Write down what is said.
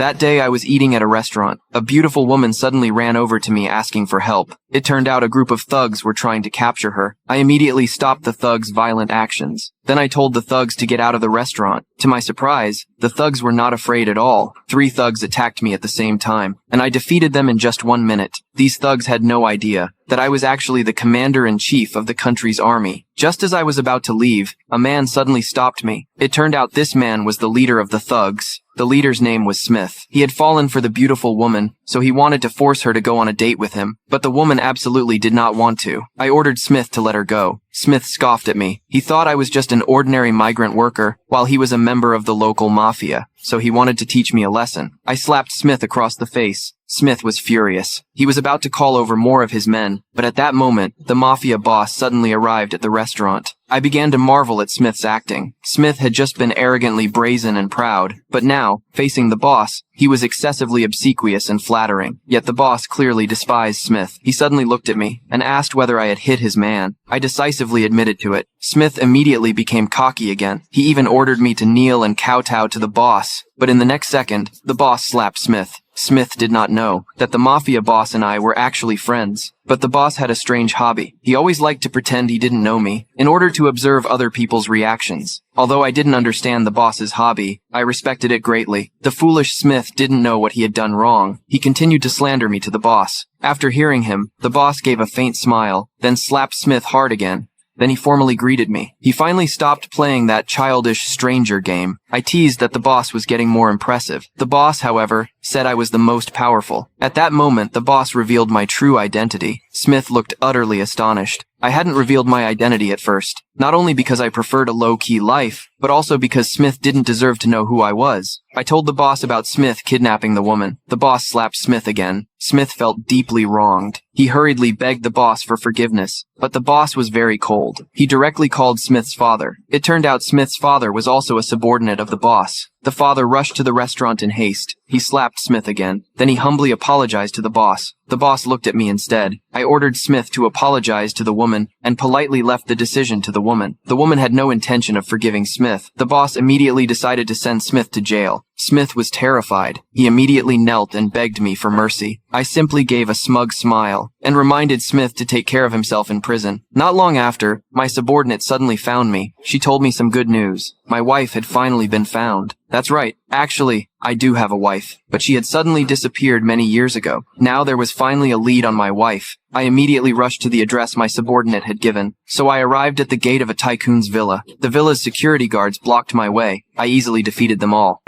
That day I was eating at a restaurant. A beautiful woman suddenly ran over to me asking for help. It turned out a group of thugs were trying to capture her. I immediately stopped the thugs' violent actions. Then I told the thugs to get out of the restaurant. To my surprise, the thugs were not afraid at all. 3 thugs attacked me at the same time, and I defeated them in just 1 minute. These thugs had no idea that I was actually the commander-in-chief of the country's army. Just as I was about to leave, a man suddenly stopped me. It turned out this man was the leader of the thugs. The leader's name was Smith. He had fallen for the beautiful woman, so he wanted to force her to go on a date with him. But the woman absolutely did not want to. I ordered Smith to let her go. Smith scoffed at me. He thought I was just an ordinary migrant worker, while he was a member of the local mafia, so he wanted to teach me a lesson. I slapped Smith across the face. Smith was furious. He was about to call over more of his men, but at that moment, the mafia boss suddenly arrived at the restaurant. I began to marvel at Smith's acting. Smith had just been arrogantly brazen and proud, but now, facing the boss, he was excessively obsequious and flattering. Yet the boss clearly despised Smith. He suddenly looked at me and asked whether I had hit his man. I decisively admitted to it. Smith immediately became cocky again. He even ordered me to kneel and kowtow to the boss. But in the next second, the boss slapped Smith. Smith did not know that the mafia boss and I were actually friends. But the boss had a strange hobby. He always liked to pretend he didn't know me, in order to observe other people's reactions. Although I didn't understand the boss's hobby, I respected it greatly. The foolish Smith didn't know what he had done wrong. He continued to slander me to the boss. After hearing him, the boss gave a faint smile, then slapped Smith hard again. Then he formally greeted me. He finally stopped playing that childish stranger game. I teased that the boss was getting more impressive. The boss, however, said I was the most powerful. At that moment, the boss revealed my true identity. Smith looked utterly astonished. I hadn't revealed my identity at first, not only because I preferred a low-key life, but also because Smith didn't deserve to know who I was. I told the boss about Smith kidnapping the woman. The boss slapped Smith again. Smith felt deeply wronged. He hurriedly begged the boss for forgiveness, but the boss was very cold. He directly called Smith's father. It turned out Smith's father was also a subordinate of the boss. The father rushed to the restaurant in haste. He slapped Smith again. Then he humbly apologized to the boss. The boss looked at me instead. I ordered Smith to apologize to the woman and politely left the decision to the woman. The woman had no intention of forgiving Smith. The boss immediately decided to send Smith to jail. Smith was terrified. He immediately knelt and begged me for mercy. I simply gave a smug smile and reminded Smith to take care of himself in prison. Not long after, my subordinate suddenly found me. She told me some good news. My wife had finally been found. That's right. Actually, I do have a wife, but she had suddenly disappeared many years ago. Now there was finally a lead on my wife. I immediately rushed to the address my subordinate had given, so I arrived at the gate of a tycoon's villa. The villa's security guards blocked my way. I easily defeated them all.